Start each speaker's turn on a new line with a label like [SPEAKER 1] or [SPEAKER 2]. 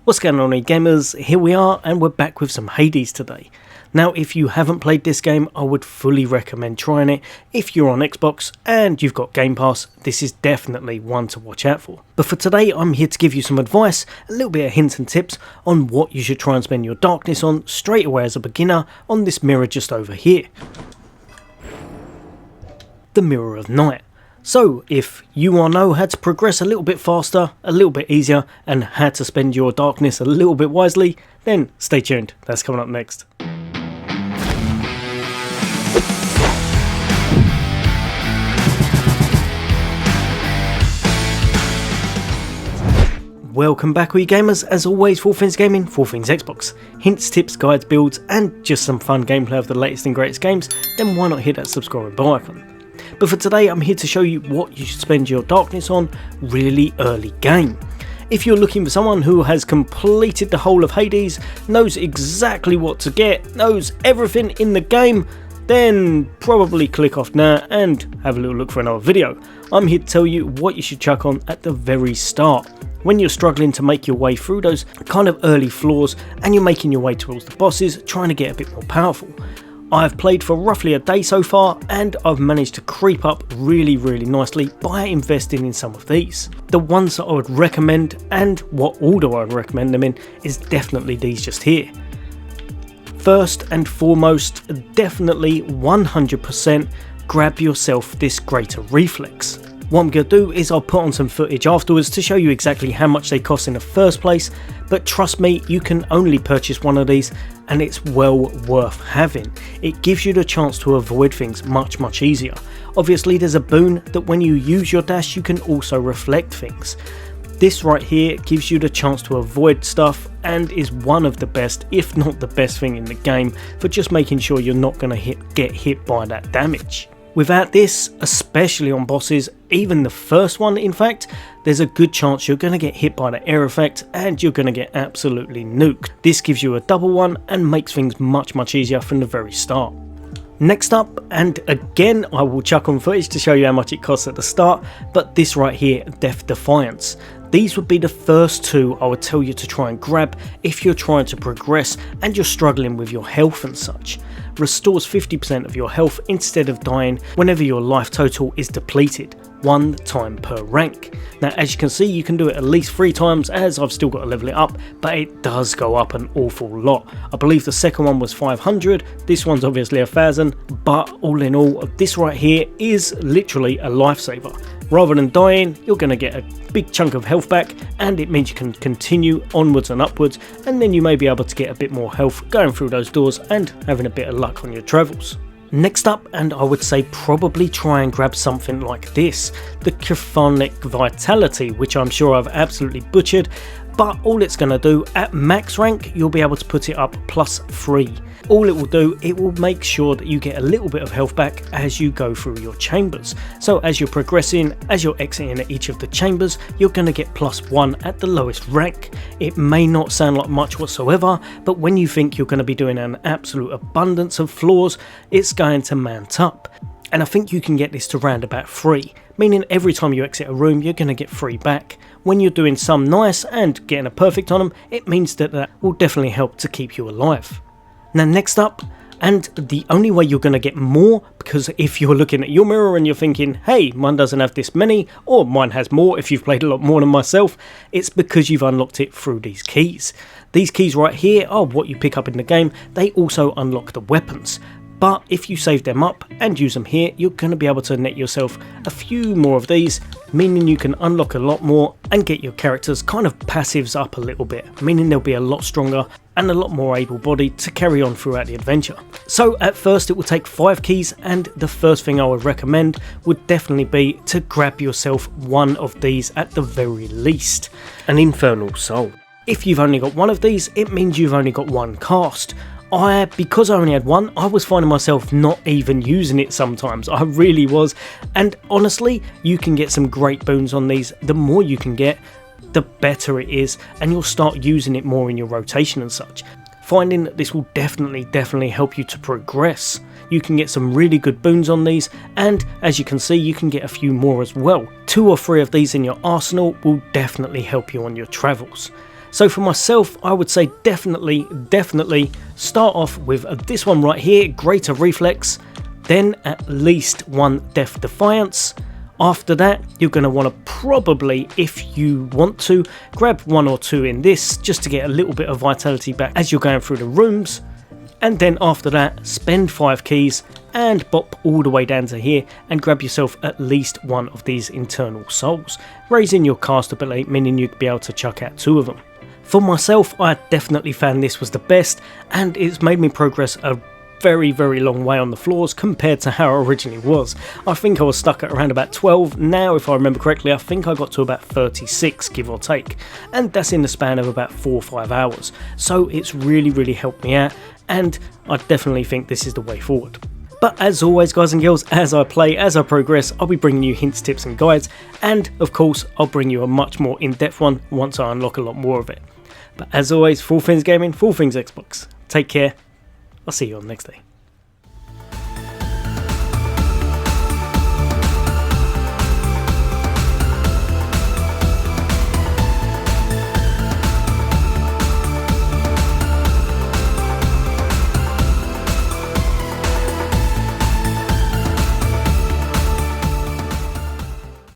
[SPEAKER 1] What's going on, gamers? Here we are, and we're back with some Hades today. Now, if you haven't played this game, I would fully recommend trying it. If you're on Xbox and you've got Game Pass, this is definitely one to watch out for. But for today, I'm here to give you some advice, a little bit of hints and tips on what you should try and spend your darkness on straight away as a beginner on this mirror just over here. The Mirror of Night. So, if you want to know how to progress a little bit faster, a little bit easier, and how to spend your darkness a little bit wisely, then stay tuned, that's coming up next. Welcome back, all you gamers. As always, for all things gaming, for all things Xbox. Hints, tips, guides, builds, and just some fun gameplay of the latest and greatest games, then why not hit that subscribe and bell icon. But for today, I'm here to show you what you should spend your darkness on really early game. If you're looking for someone who has completed the whole of Hades, knows exactly what to get, knows everything in the game, then probably click off now and have a little look for another video. I'm here to tell you what you should chuck on at the very start. When you're struggling to make your way through those kind of early floors and you're making your way towards the bosses, trying to get a bit more powerful. I've played for roughly a day so far, and I've managed to creep up really nicely by investing in some of these. The ones that I would recommend, and what order I would recommend them in, is definitely these just here. First and foremost, definitely 100% grab yourself this greater reflex. What I'm going to do is I'll put on some footage afterwards to show you exactly how much they cost in the first place, but trust me, you can only purchase one of these and it's well worth having. It gives you the chance to avoid things much easier. Obviously there's a boon that when you use your dash you can also reflect things. This right here gives you the chance to avoid stuff and is one of the best, if not the best thing in the game for just making sure you're not going to get hit by that damage. Without this, especially on bosses, even the first one in fact, there's a good chance you're going to get hit by the air effect and you're going to get absolutely nuked. This gives you a double one and makes things much easier from the very start. Next up, and again I will chuck on footage to show you how much it costs at the start, but this right here, Death Defiance. These would be the first two I would tell you to try and grab if you're trying to progress and you're struggling with your health and such. Restores 50% of your health instead of dying whenever your life total is depleted, 1 time per rank. Now as you can see, you can do it at least 3 times, as I've still got to level it up, but it does go up an awful lot. I believe the second one was 500, this one's obviously 1000, but all in all, this right here is literally a lifesaver. Rather than dying, you're going to get a big chunk of health back, and it means you can continue onwards and upwards, and then you may be able to get a bit more health going through those doors and having a bit of luck on your travels. Next up, and I would say probably try and grab something like this, the Chthonic Vitality, which I'm sure I've absolutely butchered, but all it's going to do, at max rank you'll be able to put it up +3. All it will do, it will make sure that you get a little bit of health back as you go through your chambers. So as you're progressing, as you're exiting at each of the chambers, you're going to get +1 at the lowest rank. It may not sound like much whatsoever, but when you think you're going to be doing an absolute abundance of floors, it's going to mount up. And I think you can get this to round about 3, meaning every time you exit a room you're going to get 3 back. When you're doing some nice and getting a perfect on them, it means that will definitely help to keep you alive. Now next up, and the only way you're going to get more, because if you're looking at your mirror and you're thinking, hey, mine doesn't have this many, or mine has more if you've played a lot more than myself, it's because you've unlocked it through these keys. These keys right here are what you pick up in the game. They also unlock the weapons. But if you save them up and use them here, you're going to be able to net yourself a few more of these, meaning you can unlock a lot more and get your characters kind of passives up a little bit, meaning they'll be a lot stronger and a lot more able-bodied to carry on throughout the adventure. So at first it will take 5 keys, and the first thing I would recommend would definitely be to grab yourself one of these at the very least, an Infernal Soul. If you've only got one of these, it means you've only got one cast. Because I only had one, I was finding myself not even using it sometimes. I really was. And honestly, you can get some great boons on these. The more you can get, the better it is, and you'll start using it more in your rotation and such. Finding that this will definitely help you to progress. You can get some really good boons on these, and as you can see, you can get a few more as well. 2 or 3 of these in your arsenal will definitely help you on your travels. So for myself, I would say definitely start off with this one right here, Greater Reflex, then at least one Death Defiance. After that, you're going to want to probably, if you want to, grab 1 or 2 in this just to get a little bit of vitality back as you're going through the rooms. And then after that, spend 5 keys and bop all the way down to here and grab yourself at least 1 of these Internal Souls, raising your cast ability, meaning you'd be able to chuck out 2 of them. For myself, I definitely found this was the best, and it's made me progress a very long way on the floors compared to how it originally was. I think I was stuck at around about 12. Now, if I remember correctly, I think I got to about 36, give or take, and that's in the span of about 4 or 5 hours. So it's really helped me out, and I definitely think this is the way forward. But as always, guys and girls, as I play, as I progress, I'll be bringing you hints, tips and guides, and of course I'll bring you a much more in-depth one once I unlock a lot more of it. But as always, for all things gaming, for all things Xbox, take care. I'll see you on the next day.